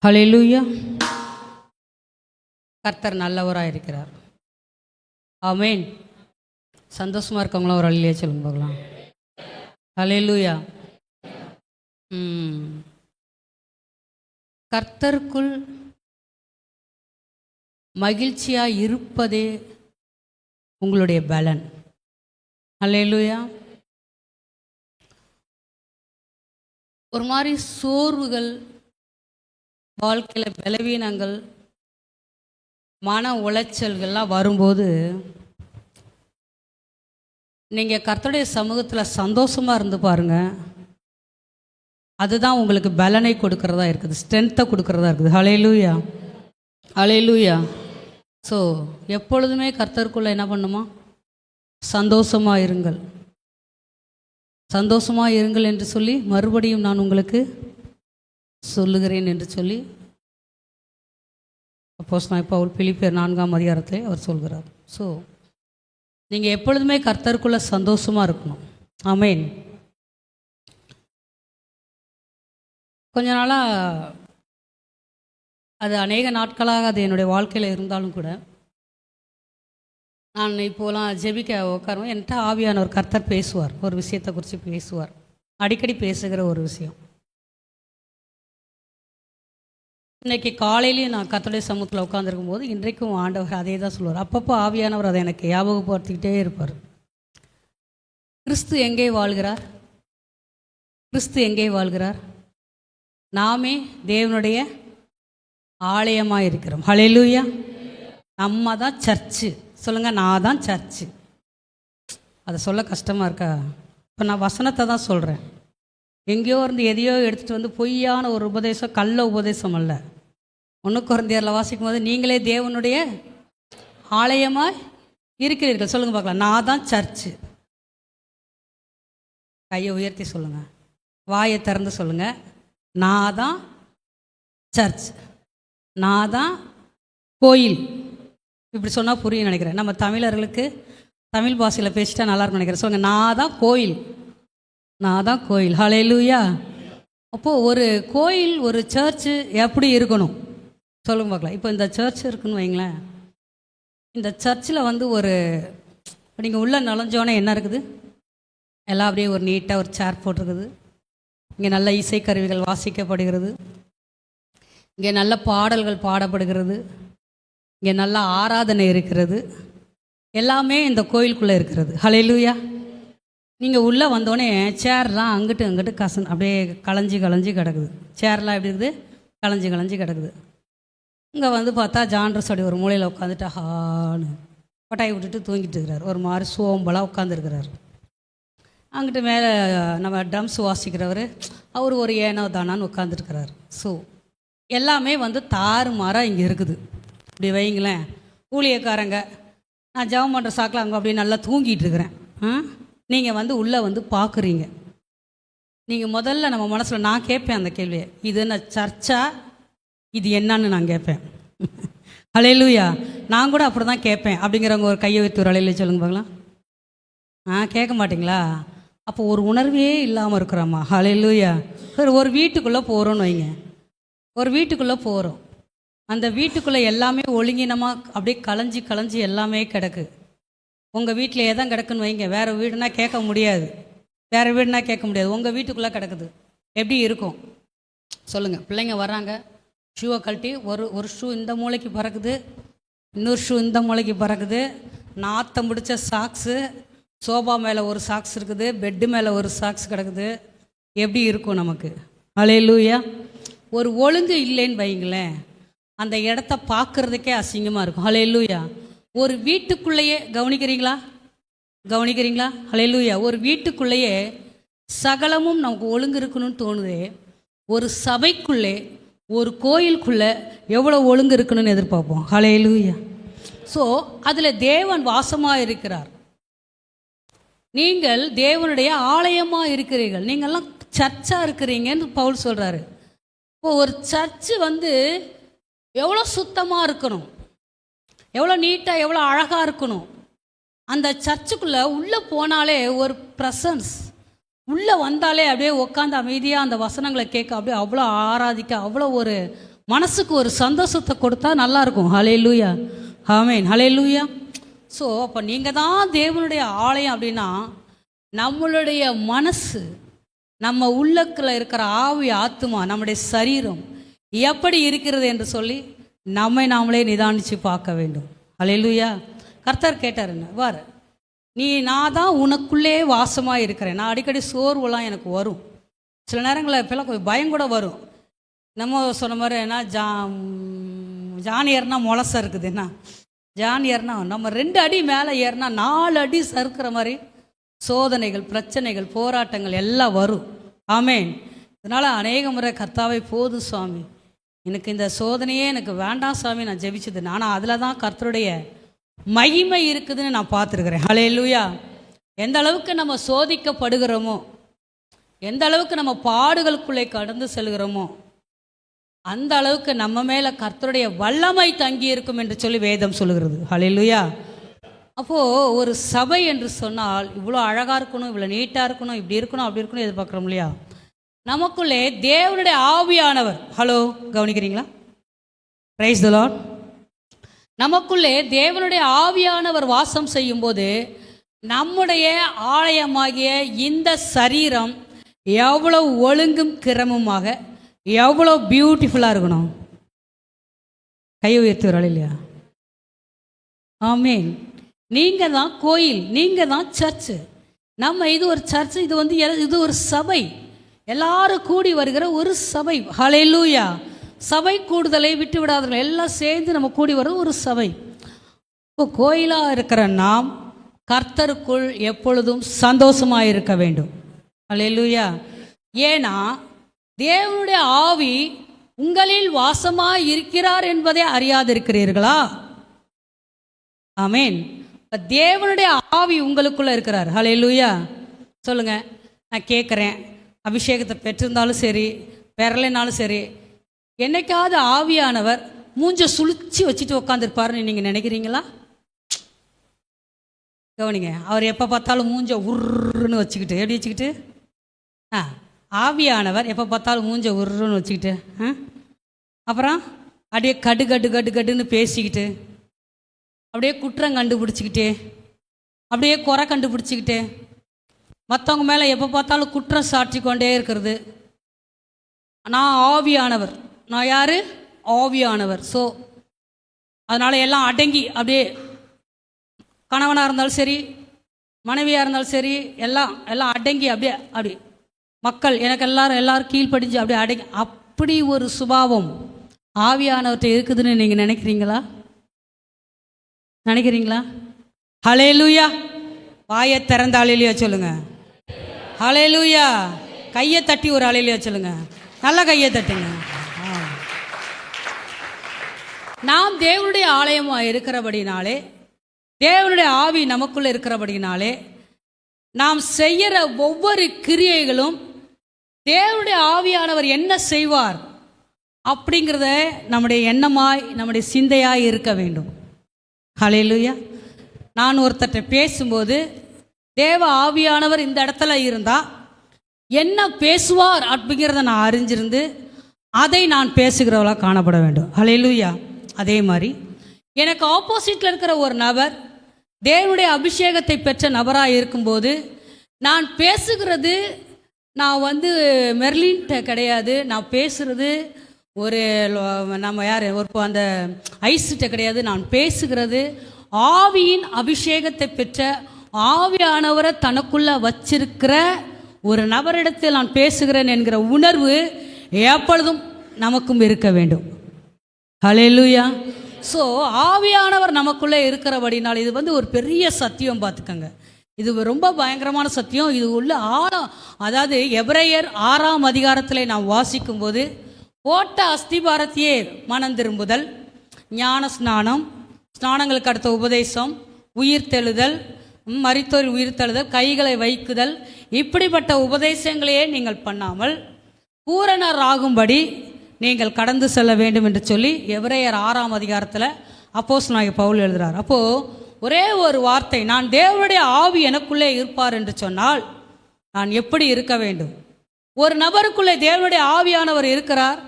ஹல்லேலூயா. கர்த்தர் நல்லவராக இருக்கிறார். ஆமென். சந்தோஷமாக இருக்கவங்களாம் ஒரு அல்லேலூயா சொல்லுங்க பார்க்கலாம். ஹல்லேலூயா. கர்த்தருக்குள் மகிழ்ச்சியாக இருப்பதே உங்களுடைய பலன். ஹல்லேலூயா. ஒரு மாதிரி சோர்வுகள், வாழ்க்கையில் பலவீனங்கள், மன உளைச்சல்கள்லாம் வரும்போது நீங்கள் கர்த்தருடைய சமூகத்தில் சந்தோஷமாக இருந்து பாருங்கள். அதுதான் உங்களுக்கு பலனை கொடுக்கறதா இருக்குது, ஸ்ட்ரென்த்தை கொடுக்கறதா இருக்குது. ஹல்லேலூயா, ஹல்லேலூயா. ஸோ எப்பொழுதுமே கர்த்தருக்குள்ளே என்ன பண்ணுமா? சந்தோஷமாக இருங்கள், சந்தோஷமாக இருங்கள் என்று சொல்லி மறுபடியும் நான் உங்களுக்கு சொல்லுகிறேன் என்று சொல்லி அப்போஸ்தலனாகிய பவுல் பிலிப்பியர் 4ஆம் அதிகாரத்திலே அவர் சொல்கிறார். ஸோ நீங்கள் எப்பொழுதுமே கர்த்தருக்குள்ளே சந்தோஷமாக இருக்கணும். ஆமென். கொஞ்ச நாளாக அது அநேக நாட்களாக அது என்னுடைய வாழ்க்கையில் இருந்தாலும் கூட நான் இப்போலாம் ஜெபிக்க உட்காருவேன். என்கிட்ட ஆவியான ஒரு கர்த்தர் பேசுவார், ஒரு விஷயத்தை குறித்து பேசுவார், அடிக்கடி பேசுகிற ஒரு விஷயம். இன்றைக்கி காலையிலையும் நான் கர்த்தருடைய சமூகத்தில் உட்காந்துருக்கும் போது இன்றைக்கும் ஆண்டவர் அதே தான் சொல்லுவார். அப்பப்போ ஆவியானவர் அதை எனக்கு ஞாபகப்படுத்திக்கிட்டே இருப்பார். கிறிஸ்து எங்கே வாழ்கிறார்? கிறிஸ்து எங்கே வாழ்கிறார்? நாமே தேவனுடைய ஆலயமாக இருக்கிறோம். ஹல்லேலூயா. நம்ம தான் சர்ச்சு. சொல்லுங்கள், நான் தான் சர்ச்சு. அதை சொல்ல கஷ்டமாக இருக்கா? இப்போ நான் வசனத்தை தான் சொல்கிறேன். எங்கேயோ இருந்து எதையோ எடுத்துகிட்டு வந்து பொய்யான ஒரு உபதேசம், கள்ள உபதேசம் அல்ல. 1 கொரிந்தியரில் வாசிக்கும் போது நீங்களே தேவனுடைய ஆலயமாக இருக்கிறீர்கள். சொல்லுங்கள் பார்க்கலாம், நான் தான் சர்ச்சு. கையை உயர்த்தி சொல்லுங்கள், வாயை திறந்து சொல்லுங்கள், நான் தான் சர்ச், நான் தான் கோயில். இப்படி சொன்னால் புரியும் நினைக்கிறேன். நம்ம தமிழர்களுக்கு தமிழ் பாஷையில் பேசிட்டா நல்லாயிருக்கும் நினைக்கிறேன். சொல்லுங்கள், நான் தான் கோயில், நான் தான் கோயில். ஹல்லேலூயா. அப்போது ஒரு கோயில், ஒரு சர்ச்சு எப்படி இருக்கணும் சொல்லுங்க பார்க்கலாம். இப்போ இந்த சர்ச் இருக்குன்னு வைங்களேன். இந்த சர்ச்சில் வந்து ஒரு நீங்கள் உள்ளே நுழைஞ்சோன்னே என்ன இருக்குது? எல்லாம் அப்படியே ஒரு நீட்டாக ஒரு சேர் போட்டிருக்குது. இங்கே நல்ல இசைக்கருவிகள் வாசிக்கப்படுகிறது, இங்கே நல்ல பாடல்கள் பாடப்படுகிறது, இங்கே நல்ல ஆராதனை இருக்கிறது. எல்லாமே இந்த கோயிலுக்குள்ளே இருக்கிறது. ஹல்லேலூயா. நீங்கள் உள்ளே வந்தோடனே சேர்லாம் அங்கிட்டு அங்கிட்டு அப்படியே களைஞ்சி கிடக்குது. சேர்லாம் எப்படி இருக்குது? களைஞ்சி கிடக்குது. இங்கே வந்து பார்த்தா ஜான்ரஸ் அப்படி ஒரு மூலையில் உட்காந்துட்டு ஹான்னு கொட்டாயை விட்டுட்டு தூங்கிட்டு இருக்கிறார். ஒரு மாதிரி சோம்பலாக உட்காந்துருக்கிறார். அங்கிட்டு மேலே நம்ம ட்ரம்ஸ் வாசிக்கிறவர், அவர் ஒரு ஏனோ தானான்னு உட்காந்துருக்கிறார். ஸோ எல்லாமே வந்து தாறுமாறாக இங்கே இருக்குது. இப்படி வைங்களேன், ஊழியக்காரங்க நான் ஜெபம் பண்ணுற சாக்கில் அங்கே அப்படியே நல்லா தூங்கிட்டு இருக்கிறேன். நீங்கள் வந்து உள்ளே வந்து பார்க்குறீங்க. நீங்கள் முதல்ல நம்ம மனசில் நான் கேட்பேன் அந்த கேள்வியை, இது என்ன சர்ச்சா, இது என்னன்னு நான் கேட்பேன். ஹல்லேலூயா. நான் கூட அப்படி தான் கேட்பேன். அப்படிங்கிறவங்க ஒரு கையை வைத்து ஒரு அலையில சொல்லுங்க பார்க்கலாம். கேட்க மாட்டிங்களா? அப்போ ஒரு உணர்வே இல்லாமல் இருக்கிறோம்மா. ஹல்லேலூயா. சரி, ஒரு வீட்டுக்குள்ளே போகிறோன்னு வைங்க. ஒரு வீட்டுக்குள்ளே போகிறோம். அந்த வீட்டுக்குள்ளே எல்லாமே ஒழுங்கினமாக அப்படியே களைஞ்சி எல்லாமே கிடக்கு. உங்கள் வீட்டில் எதான் கிடக்குன்னு வைங்க. வேறு வீடுனா கேட்க முடியாது, வேறு வீடுனா கேட்க முடியாது. உங்கள் வீட்டுக்குள்ளே கிடக்குது. எப்படி இருக்கும் சொல்லுங்கள்? பிள்ளைங்க வராங்க, ஷூவை கழட்டி ஒரு ஷூ இந்த மூளைக்கு பறக்குது, இன்னொரு ஷூ இந்த மூளைக்கு பறக்குது, நாத்தம் பிடிச்ச சாக்ஸு, சோபா மேலே ஒரு சாக்ஸ் இருக்குது, பெட்டு மேலே ஒரு சாக்ஸ் கிடக்குது. எப்படி இருக்கும் நமக்கு? ஹல்லேலூயா. ஒரு ஒழுங்கு இல்லைன்னு வைங்களேன், அந்த இடத்த பார்க்குறதுக்கே அசிங்கமாக இருக்கும். ஹல்லேலூயா. ஒரு வீட்டுக்குள்ளேயே கவனிக்கிறீங்களா? ஹல்லேலூயா. ஒரு வீட்டுக்குள்ளேயே சகலமும் நமக்கு ஒழுங்கு இருக்கணும்னு தோணுதே. ஒரு சபைக்குள்ளே, ஒரு கோயிலுக்குள்ளே எவ்வளோ ஒழுங்கு இருக்கணும்னு எதிர்பார்ப்போம். ஹல்லேலூயா. ஸோ அதில் தேவன் வாசமாக இருக்கிறார். நீங்கள் தேவனுடைய ஆலயமாக இருக்கிறீர்கள். நீங்கள்லாம் சர்ச்சாக இருக்கிறீங்கன்னு பவுல் சொல்கிறாரு. இப்போ ஒரு சர்ச்சு வந்து எவ்வளோ சுத்தமாக இருக்கணும், எவ்வளோ நீட்டாக, எவ்வளோ அழகாக இருக்கணும். அந்த சர்ச்சுக்குள்ளே உள்ளே போனாலே ஒரு ப்ரெசன்ஸ், உள்ளே வந்தாலே அப்படியே உட்காந்து அமைதியாக அந்த வசனங்களை கேட்க, அப்படியே அவ்வளோ ஆராதிக்க, அவ்வளோ ஒரு மனசுக்கு ஒரு சந்தோஷத்தை கொடுத்தா நல்லாயிருக்கும். ஹல்லேலூயா, ஆமென், ஹல்லேலூயா. ஸோ அப்போ நீங்கள் தான் தேவனுடைய ஆலயம் அப்படின்னா, நம்மளுடைய மனசு, நம்ம உள்ளத்தில் இருக்கிற ஆவி, ஆத்துமா, நம்முடைய சரீரம் எப்படி இருக்கிறது என்று சொல்லி நம்மை நாமளே நிதானித்து பார்க்க வேண்டும். ஹல்லேலூயா. கர்த்தர் கேட்டார், என்ன வார் நான் தான் உனக்குள்ளே வாசமாக இருக்கிறேன். நான் அடிக்கடி சோர்வெல்லாம் எனக்கு வரும், சில நேரங்களில் இப்போல்லாம் கொஞ்சம் பயம் கூட வரும். நம்ம சொன்ன மாதிரி என்ன ஜான் ஏறினா முளச இருக்குது, என்ன ஜான் ஏறினா நம்ம 2 அடி மேலே ஏறினா 4 அடி சறுக்கிற மாதிரி சோதனைகள், பிரச்சனைகள், போராட்டங்கள் எல்லாம் வரும். ஆமேன். இதனால் அநேக முறை கர்த்தாவை போதும் சுவாமி, எனக்கு இந்த சோதனையே எனக்கு வேண்டாம் சாமி, நான் ஜெபிச்சது. ஆனால் அதில் தான் கர்த்தருடைய மகிமை இருக்குதுன்னு நான் பார்த்துருக்குறேன். ஹல்லேலூயா. எந்த அளவுக்கு நம்ம சோதிக்கப்படுகிறோமோ, எந்த அளவுக்கு நம்ம பாடுகளுக்குள்ளே கடந்து செல்கிறோமோ, அந்த அளவுக்கு நம்ம மேலே கர்த்தருடைய வல்லமை தங்கி இருக்கும் என்று சொல்லி வேதம் சொல்லுகிறது. ஹல்லேலூயா. அப்போது ஒரு சபை என்று சொன்னால் இவ்வளோ அழகாக இருக்கணும், இவ்வளோ நீட்டாக இருக்கணும், இப்படி இருக்கணும், அப்படி இருக்கணும் எதிர்பார்க்குறோம் இல்லையா? நமக்குள்ளே தேவனுடைய ஆவியானவர், ஹலோ கவனிக்கிறீங்களா? Praise the Lord. நமக்குள்ளே தேவனுடைய ஆவியானவர் வாசம் செய்யும்போது நம்முடைய ஆலயமாகிய இந்த சரீரம் எவ்வளோ ஒழுங்கும் கிரமமாக, எவ்வளோ பியூட்டிஃபுல்லாக இருக்கணும். கை உயர்த்துகிறாள் இல்லையா? ஆமேன். நீங்கள் தான் கோயில், நீங்கள் தான் சர்ச்சு. நம்ம இது ஒரு சர்ச்சு, இது ஒரு சபை, எல்லாரும் கூடி வருகிற ஒரு சபை. ஹல்லேலூயா. சபை கூடுதலை விட்டு விடாதவர்கள் எல்லாம் சேர்ந்து நம்ம கூடி வர ஒரு சபை. இப்போ கோயிலாக இருக்கிற நாம் கர்த்தருக்குள் எப்பொழுதும் சந்தோஷமாக இருக்க வேண்டும். ஹல்லேலூயா. ஏன்னா தேவனுடைய ஆவி உங்களில் வாசமாக இருக்கிறார் என்பதை அறியாதிருக்கிறீர்களா? ஆமேன். தேவனுடைய ஆவி உங்களுக்குள்ள இருக்கிறார். ஹல்லேலூயா. சொல்லுங்க, நான் கேட்குறேன், அபிஷேகத்தை பெற்றிருந்தாலும் சரி, பெறலைனாலும் சரி, என்னைக்காவது ஆவியானவர் மூஞ்ச சுழிச்சு வச்சுட்டு உட்காந்துருப்பாருன்னு நீங்கள் நினைக்கிறீங்களா? கவனிங்க, அவர் எப்போ பார்த்தாலும் மூஞ்ச உருன்னு வச்சுக்கிட்டு, எப்படி வச்சுக்கிட்டு? ஆவியானவர் எப்போ பார்த்தாலும் மூஞ்ச உருன்னு வச்சுக்கிட்டு, அப்புறம் அப்படியே கடு கடு கடு கடுன்னு பேசிக்கிட்டு, அப்படியே குற்றம் கண்டுபிடிச்சிக்கிட்டு, அப்படியே குறை கண்டுபிடிச்சிக்கிட்டு, மற்றவங்க மேலே எப்போ பார்த்தாலும் குற்றம் சாட்சி கொண்டே இருக்கிறது. நான் ஆவியானவர். நான் யார்? ஆவியானவர். ஸோ அதனால் எல்லாம் அடங்கி, அப்படியே கணவனாக இருந்தாலும் சரி, மனைவியாக இருந்தாலும் சரி, எல்லாம் அடங்கி அப்படி மக்கள் எனக்கு எல்லாரும் கீழ்ப்படிஞ்சு அப்படியே அடங்கி, அப்படி ஒரு சுபாவம் ஆவியானவர்கிட்ட இருக்குதுன்னு நீங்கள் நினைக்கிறீங்களா? ஹல்லேலூயா. வாயை திறந்த ஹல்லேலூயா சொல்லுங்க. ஹல்லேலூயா. கையை தட்டி ஒரு ஹல்லேலூயா சொல்லுங்க. நல்ல கையை தட்டுங்க. நாம் தேவனுடைய ஆலயமாக இருக்கிறபடினாலே, தேவனுடைய ஆவி நமக்குள்ளே இருக்கிறபடினாலே, நாம் செய்கிற ஒவ்வொரு கிரியைகளும் தேவனுடைய ஆவியானவர் என்ன செய்வார் அப்படிங்கிறத நம்முடைய எண்ணமாய், நம்முடைய சிந்தையாய் இருக்க வேண்டும். ஹல்லேலூயா. நான் ஒருத்தட்ட பேசும்போது தேவ ஆவியானவர் இந்த இடத்துல இருந்தால் என்ன பேசுவார் அப்படிங்கிறத நான் அறிஞ்சிருந்து அதை நான் பேசுகிறவளாக காணப்பட வேண்டும். ஹல்லேலூயா. அதே மாதிரி எனக்கு ஆப்போசிட்டில் இருக்கிற ஒரு நபர் தேவனுடைய அபிஷேகத்தை பெற்ற நபராக இருக்கும்போது நான் பேசுகிறது, நான் மெர்லின்ட்ட கிடையாது, நான் பேசுகிறது ஒரு நம்ம யார் ஒரு அந்த ஐஸ்கிட்ட கிடையாது, நான் பேசுகிறது ஆவியின் அபிஷேகத்தை பெற்ற ஆவியானவரை தனக்குள்ள வச்சிருக்கிற ஒரு நபரிடத்தில் நான் பேசுகிறேன் என்கிற உணர்வு எப்பொழுதும் நமக்கும் இருக்க வேண்டும். ஹல்லேலூயா. ஸோ ஆவியானவர் நமக்குள்ளே இருக்கிறபடினால் இது ஒரு பெரிய சத்தியம். பார்த்துக்கங்க, இது ரொம்ப பயங்கரமான சத்தியம். இது உள்ள ஆழம். அதாவது எபிரேயர் 6ஆம் அதிகாரத்தில் நாம் வாசிக்கும்போது, போட்ட அஸ்திபாரத்தையே மனம் திரும்புதல், ஞான ஸ்நானம், ஸ்நானங்களுக்கு அடுத்த உபதேசம், உயிர்த்தெழுதல், மரித்தோர் உயிர்த்தெழுதல், கைகளை வைக்குதல், இப்படிப்பட்ட உபதேசங்களையே நீங்கள் பண்ணாமல் பூரணர் ஆகும்படி நீங்கள் கடந்து செல்ல வேண்டும் என்று சொல்லி எபிரேயர் 6ஆம் அதிகாரத்தில் அப்போஸ்தலனாகிய பவுல் எழுதுகிறார். அப்போது ஒரே ஒரு வார்த்தை, நான் தேவனுடைய ஆவி எனக்குள்ளே இருப்பார் என்று சொன்னால் நான் எப்படி இருக்க வேண்டும்? ஒரு நபருக்குள்ளே தேவனுடைய ஆவியானவர் இருக்கிறார்,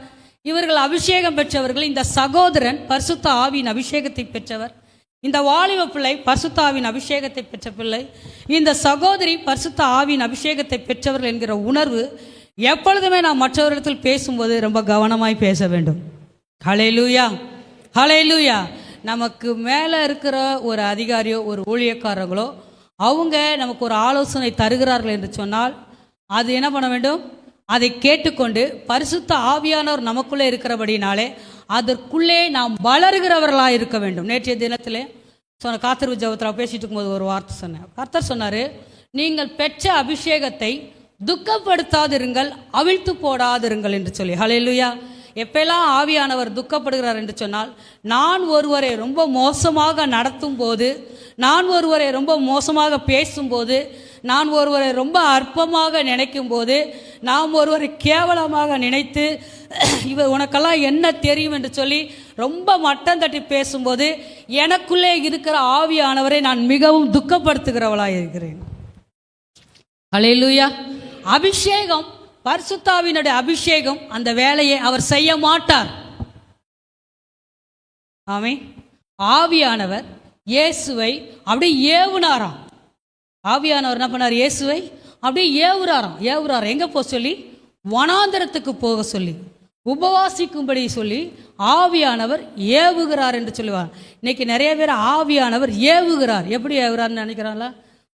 இவர்கள் அபிஷேகம் பெற்றவர்கள். இந்த சகோதரன் பரிசுத்த ஆவியின் அபிஷேகத்தை பெற்றவர். இந்த வாலிப பிள்ளை பரிசுத்த ஆவியின் அபிஷேகத்தை பெற்ற பிள்ளை. இந்த சகோதரி பரிசுத்த ஆவியின் அபிஷேகத்தை பெற்றவர்கள் என்கிற உணர்வு எப்பொழுதுமே நாம் மற்றவர்களிடத்தில் பேசும்போது ரொம்ப கவனமாய் பேச வேண்டும். ஹல்லேலூயா, ஹல்லேலூயா. நமக்கு மேலே இருக்கிற ஒரு அதிகாரியோ ஒரு ஊழியக்காரங்களோ அவங்க நமக்கு ஒரு ஆலோசனை தருகிறார்கள் என்று சொன்னால் அது என்ன பண்ண வேண்டும்? அதை கேட்டுக்கொண்டு பரிசுத்த ஆவியானவர் நமக்குள்ளே இருக்கிறபடினாலே அதற்குள்ளே நாம் வளர்கிறவர்களாக இருக்க வேண்டும். நேற்றைய தினத்திலே காத்திருப்பு ஜெபத்தில் பேசிட்டு இருக்கும்போது ஒரு வார்த்தை சொன்னேன். கர்த்தர் சொன்னார், நீங்கள் பெற்ற அபிஷேகத்தை துக்கப்படுத்தாதிருங்கள், அவிழ்த்து போடாதிருங்கள் என்று சொல்லி. ஹல்லேலூயா. எப்பெல்லாம் ஆவியானவர் துக்கப்படுகிறார் என்று சொன்னால், நான் ஒருவரை ரொம்ப மோசமாக நடத்தும் போது, நான் ஒருவரை ரொம்ப மோசமாக பேசும்போது, நான் ஒருவரை ரொம்ப அற்பமாக நினைக்கும் போது, நாம் ஒருவரை கேவலமாக நினைத்து இவர் உனக்கெல்லாம் என்ன தெரியும் என்று சொல்லி ரொம்ப மட்டம் தட்டி பேசும்போது எனக்குள்ளே இருக்கிற ஆவியானவரை நான் மிகவும் துக்கப்படுத்துகிறவளாக இருக்கிறேன். ஹல்லேலூயா. அபிஷேகம், பரிசுத்தாவினுடைய அபிஷேகம் அந்த வேலையை அவர் செய்ய மாட்டார். ஆமென். ஆவியானவர் இயேசுவை அப்படியே ஏவுனாராம். ஆவியானவர் என்ன பண்ணார்? இயேசுவை அப்படியே ஏவுறாராம். எங்கே போக சொல்லி? வனாந்தரத்துக்கு போக சொல்லி, உபவாசிக்கும்படி சொல்லி ஆவியானவர் ஏவுகிறார் என்று சொல்லுவார். இன்னைக்கு நிறைய பேர் ஆவியானவர் ஏவுகிறார். எப்படி ஏவுகிறார்னு நினைக்கிறாங்களா?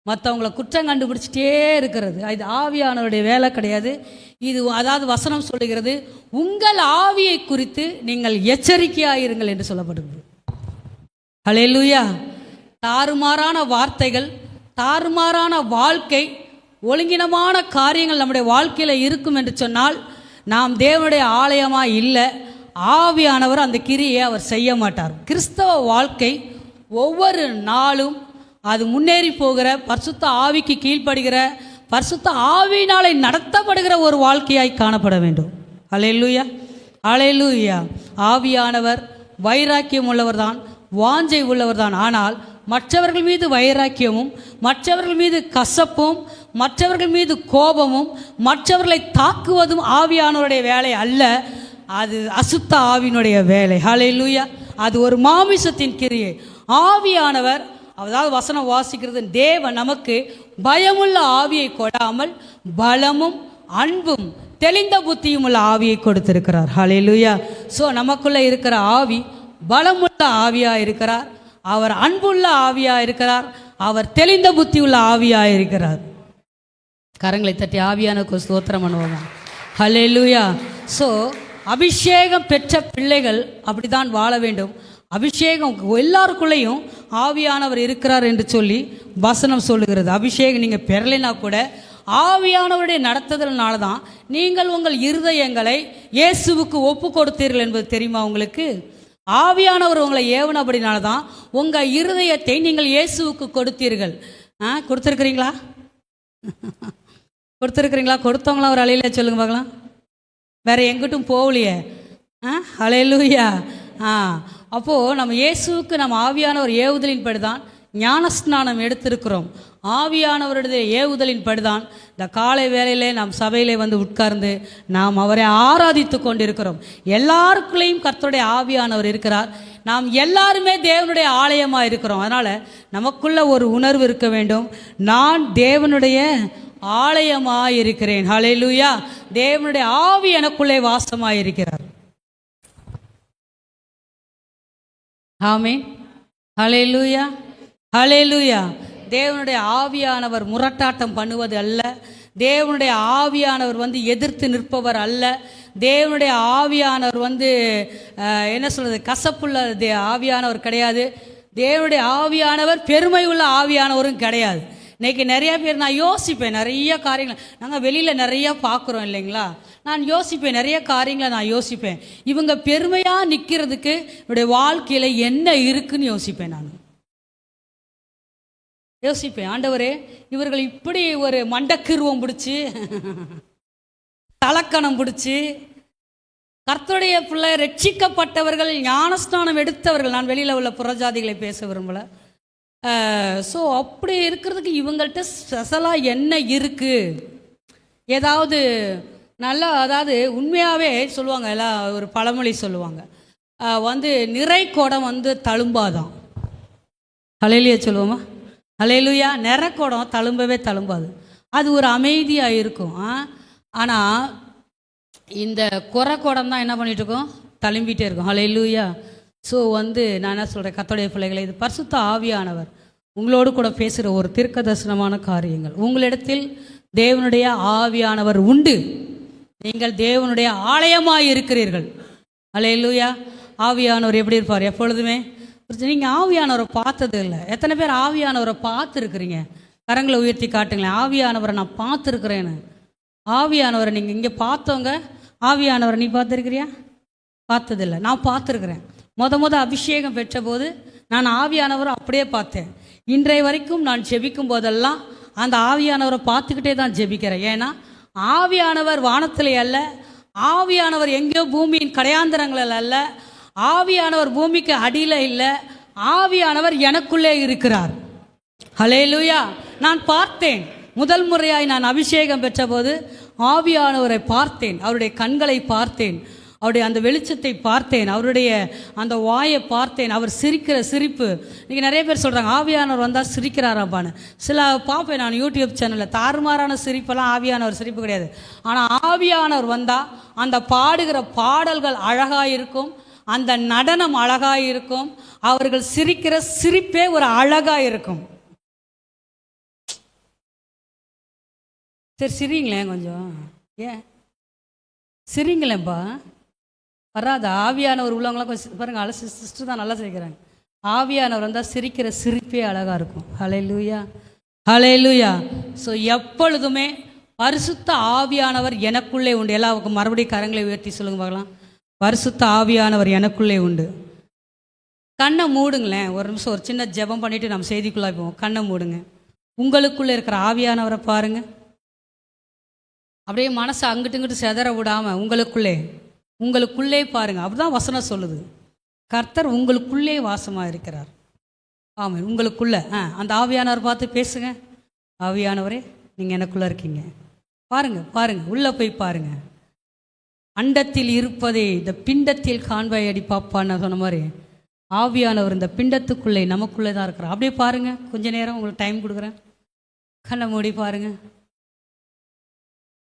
மற்றவங்களை குற்றம் கண்டுபிடிச்சிட்டே இருக்கிறது. இது ஆவியானவருடைய வேலை கிடையாது. இது அதாவது வசனம் சொல்லுகிறது, உங்கள் ஆவியை குறித்து நீங்கள் எச்சரிக்கையாயிருங்கள் என்று சொல்லப்படுகிறது. ஹல்லேலூயா. தாறுமாறான வார்த்தைகள், தாறுமாறான வாழ்க்கை, ஒழுங்கினமான காரியங்கள் நம்முடைய வாழ்க்கையில் இருக்கும் என்று சொன்னால் நாம் தேவனுடைய ஆலயமாக இல்லை. ஆவியானவர் அந்த கிரியை அவர் செய்ய மாட்டார். கிறிஸ்தவ வாழ்க்கை ஒவ்வொரு நாளும் அது முன்னேறி போகிற, பரிசுத்த ஆவிக்கு கீழ்ப்படுகிற, பரிசுத்த ஆவியினாலே நடத்தப்படுகிற ஒரு வாழ்க்கையாய் காணப்பட வேண்டும். ஹல்லேலூயா, ஹல்லேலூயா. ஆவியானவர் வைராக்கியம் உள்ளவர் தான், வாஞ்சை உள்ளவர் தான். ஆனால் மற்றவர்கள் மீது வைராக்கியமும், மற்றவர்கள் மீது கசப்பும், மற்றவர்கள் மீது கோபமும், மற்றவர்களை தாக்குவதும் ஆவியானவருடைய வேலை அல்ல. அது அசுத்த ஆவியினுடைய வேலை. ஹல்லேலூயா. அது ஒரு மாமிசத்தின் கிரியை. ஆவியானவர், அதாவது வசனம் வாசிக்கிறது, தேவன் நமக்கு பயமுள்ள ஆவியை கொடாமல் பலமும் அன்பும் தெளிந்த புத்தியும் உள்ள ஆவியை கொடுத்திருக்கிறார். ஹல்லேலூயா. ஸோ நமக்குள்ளே இருக்கிற ஆவி பலமுள்ள ஆவியாக இருக்கிறார், அவர் அன்புள்ள ஆவியாக இருக்கிறார், அவர் தெளிந்த புத்தி உள்ள ஆவியாக இருக்கிறார். கரங்களை தட்டி ஆவியானவருக்கு ஸ்தோத்திரம் பண்ணுவோம். ஹல்லேலூயா. ஸோ அபிஷேகம் பெற்ற பிள்ளைகள் அப்படிதான் வாழ வேண்டும். அபிஷேகம் எல்லாருக்குள்ளேயும் ஆவியானவர் இருக்கிறார் என்று சொல்லி வசனம் சொல்லுகிறது. அபிஷேகம் நீங்கள் பெறலைன்னா கூட ஆவியானவருடைய நடத்துதல்னால தான் நீங்கள் உங்கள் இருதயங்களை இயேசுவுக்கு ஒப்பு கொடுத்தீர்கள் என்பது தெரியுமா உங்களுக்கு? ஆவியானவர் உங்களை ஏவனபடினால தான் உங்கள் இருதயத்தை நீங்கள் இயேசுவுக்கு கொடுத்தீர்கள். கொடுத்துருக்குறீங்களா? கொடுத்துருக்குறீங்களா? கொடுத்தவங்களாம் ஒரு அலையில சொல்லுங்க பார்க்கலாம். வேற எங்கிட்டும் போகலையே. ஹல்லேலூயா. அப்போது நம்ம இயேசுவுக்கு நம்ம ஆவியானவர் ஏவுதலின் படிதான் ஞானஸ்நானம் எடுத்திருக்கிறோம். ஆவியானவருடைய ஏவுதலின் படிதான் இந்த காலை வேளையிலே நாம் சபையிலே வந்து உட்கார்ந்து நாம் அவரை ஆராதித்து கொண்டிருக்கிறோம். எல்லாருக்குள்ளேயும் கர்த்தருடைய ஆவியானவர் இருக்கிறார். நாம் எல்லாருமே தேவனுடைய ஆலயமாக இருக்கிறோம். அதனால் நமக்குள்ள ஒரு உணர்வு இருக்க வேண்டும், நான் தேவனுடைய ஆலயமாக இருக்கிறேன். ஹல்லேலூயா. தேவனுடைய ஆவி எனக்குள்ளே வாசமாக இருக்கிறார். ஆமென். ஹல்லேலூயா, ஹல்லேலூயா. தேவனுடைய ஆவியானவர் முரட்டாட்டம் பண்ணுவது அல்ல. தேவனுடைய ஆவியானவர் எதிர்த்து நிற்பவர் அல்ல. தேவனுடைய ஆவியானவர் என்ன சொல்கிறது, கசப்புள்ள ஆவியானவர் கிடையாது. தேவனுடைய ஆவியானவர் பெருமை உள்ள ஆவியானவரும் கிடையாது. இன்றைக்கி நிறைய பேர், நான் யோசிப்பேன் நிறைய காரியங்கள், நாங்கள் வெளியில் நிறையா பார்க்குறோம் இல்லைங்களா, நான் யோசிப்பேன் நிறைய காரியங்களை நான் யோசிப்பேன். இவங்க பெருமையாக நிற்கிறதுக்கு என்னுடைய வாழ்க்கையில் என்ன இருக்குன்னு யோசிப்பேன். நான் யோசிப்பேன், ஆண்டவரே இவர்கள் இப்படி ஒரு மண்டக்கிருவம் பிடிச்சி தலக்கணம் பிடிச்சி கர்த்தருடைய பிள்ளை ரட்சிக்கப்பட்டவர்கள் ஞானஸ்நானம் எடுத்தவர்கள், நான் வெளியில் உள்ள புறஜாதிகளை பேச விரும்பலை. ஸோ அப்படி இருக்கிறதுக்கு இவங்கள்ட்ட ஸ்பெஷலாக என்ன இருக்குது, ஏதாவது நல்லா, அதாவது உண்மையாகவே சொல்லுவாங்க, எல்லாம் ஒரு பழமொழி சொல்லுவாங்க, நிறை குடம் தழும்பாதான். ஹல்லேலூயா சொல்லுவோமா? ஹல்லேலூயா. நிறை குடம் தழும்பவே தழும்பாது, அது ஒரு அமைதியாக இருக்கும். ஆனால் இந்த குறை குடம் தான் என்ன பண்ணிட்டு இருக்கோம், தழும்பிட்டே இருக்கும். ஹல்லேலூயா. ஸோ நான் என்ன சொல்கிறேன், கர்த்தருடைய பிள்ளைகளை, இது பரிசுத்த ஆவியானவர் உங்களோடு கூட பேசுகிற ஒரு தீர்க்க தரிசனமான காரியங்கள். உங்களிடத்தில் தேவனுடைய ஆவியானவர் உண்டு, நீங்கள் தேவனுடைய ஆலயமாய் இருக்கிறீர்கள். ஹல்லேலூயா. ஆவியானவர் எப்படி இருப்பார் எப்பொழுதுமே? நீங்கள் ஆவியானவரை பார்த்தது இல்லை. எத்தனை பேர் ஆவியானவரை பார்த்துருக்குறீங்க? கரங்களை உயர்த்தி காட்டுங்களேன். ஆவியானவரை நான் பார்த்துருக்குறேன்னு. ஆவியானவரை நீங்கள் இங்கே பார்த்தவங்க, ஆவியானவரை நீ பார்த்துருக்கிறியா? பார்த்ததில்லை. நான் பார்த்துருக்குறேன். முத அபிஷேகம் பெற்ற போது நான் ஆவியானவரை அப்படியே பார்த்தேன். இன்றைய வரைக்கும் நான் ஜெபிக்கும் போதெல்லாம் அந்த ஆவியானவரை பார்த்துக்கிட்டே தான் ஜெபிக்கிறேன். ஏன்னா ஆவியானவர் வானத்திலே அல்ல, ஆவியானவர் எங்கேயோ பூமியின் கடையாந்தரங்களில் அல்ல, ஆவியானவர் பூமிக்கு அடியில் இல்லை, ஆவியானவர் எனக்குள்ளே இருக்கிறார். ஹல்லேலூயா. நான் பார்த்தேன். முதல் முறையாய் நான் அபிஷேகம் பெற்றபோது ஆவியானவரை பார்த்தேன், அவருடைய கண்களை பார்த்தேன், அவருடைய அந்த வெளிச்சத்தை பார்த்தேன், அவருடைய அந்த வாயை பார்த்தேன், அவர் சிரிக்கிற சிரிப்பு. இன்றைக்கி நிறைய பேர் சொல்கிறாங்க ஆவியானவர் வந்தால் சிரிக்கிறாராப்பான்னு. சில பார்ப்பேன் நான் யூடியூப் சேனலில், தாறுமாறான சிரிப்பெல்லாம் ஆவியானவர் சிரிப்பு கிடையாது. ஆனால் ஆவியானவர் வந்தால் அந்த பாடுகிற பாடல்கள் அழகாக இருக்கும், அந்த நடனம் அழகாக இருக்கும், அவர்கள் சிரிக்கிற சிரிப்பே ஒரு அழகாக இருக்கும். சரி சிரிங்களேன் கொஞ்சம், ஏன் சிரிங்களேன்ப்பா? வராது. ஆவியானவர் உள்ளவங்களாம் கொஞ்சம் பாருங்கள், சிஸ்டர் தான் நல்லா செய்கிறாங்க. ஆவியானவர் வந்தால் சிரிக்கிற சிரிப்பே அழகாக இருக்கும். ஹல்லேலூயா, ஹல்லேலூயா. ஸோ எப்பொழுதுமே பரிசுத்த ஆவியானவர் எனக்குள்ளே உண்டு. எல்லாருக்கும் மறுபடியும் கரங்களை உயர்த்தி சொல்லுங்க பார்க்கலாம். பரிசுத்த ஆவியானவர் எனக்குள்ளே உண்டு. கண்ணை மூடுங்களேன் ஒரு நிமிஷம், ஒரு சின்ன ஜெபம் பண்ணிவிட்டு நம்ம செய்திக்குள்ளே போவோம். கண்ணை மூடுங்க. உங்களுக்குள்ளே இருக்கிற ஆவியானவரை பாருங்கள். அப்படியே மனசை அங்கிட்டு இங்கிட்டு செதற விடாமல் உங்களுக்குள்ளே பாருங்கள். அப்படிதான் வசனம் சொல்லுது. கர்த்தர் உங்களுக்குள்ளே வாசமாக இருக்கிறார். ஆமாம், உங்களுக்குள்ளே அந்த ஆவியானவர் பார்த்து பேசுங்க. ஆவியானவரே நீங்கள் எனக்குள்ளே இருக்கீங்க, பாருங்கள் உள்ளே போய் பாருங்கள். அண்டத்தில் இருப்பதே இந்த பிண்டத்தில் காண்பாய் அடி பாப்பான்னு சொன்ன மாதிரி ஆவியானவர் இந்த பிண்டத்துக்குள்ளே நமக்குள்ளே தான் இருக்கிறார். அப்படியே பாருங்கள். கொஞ்ச நேரம் உங்களுக்கு டைம் கொடுக்குறேன். கண்ணை மூடி பாருங்கள்.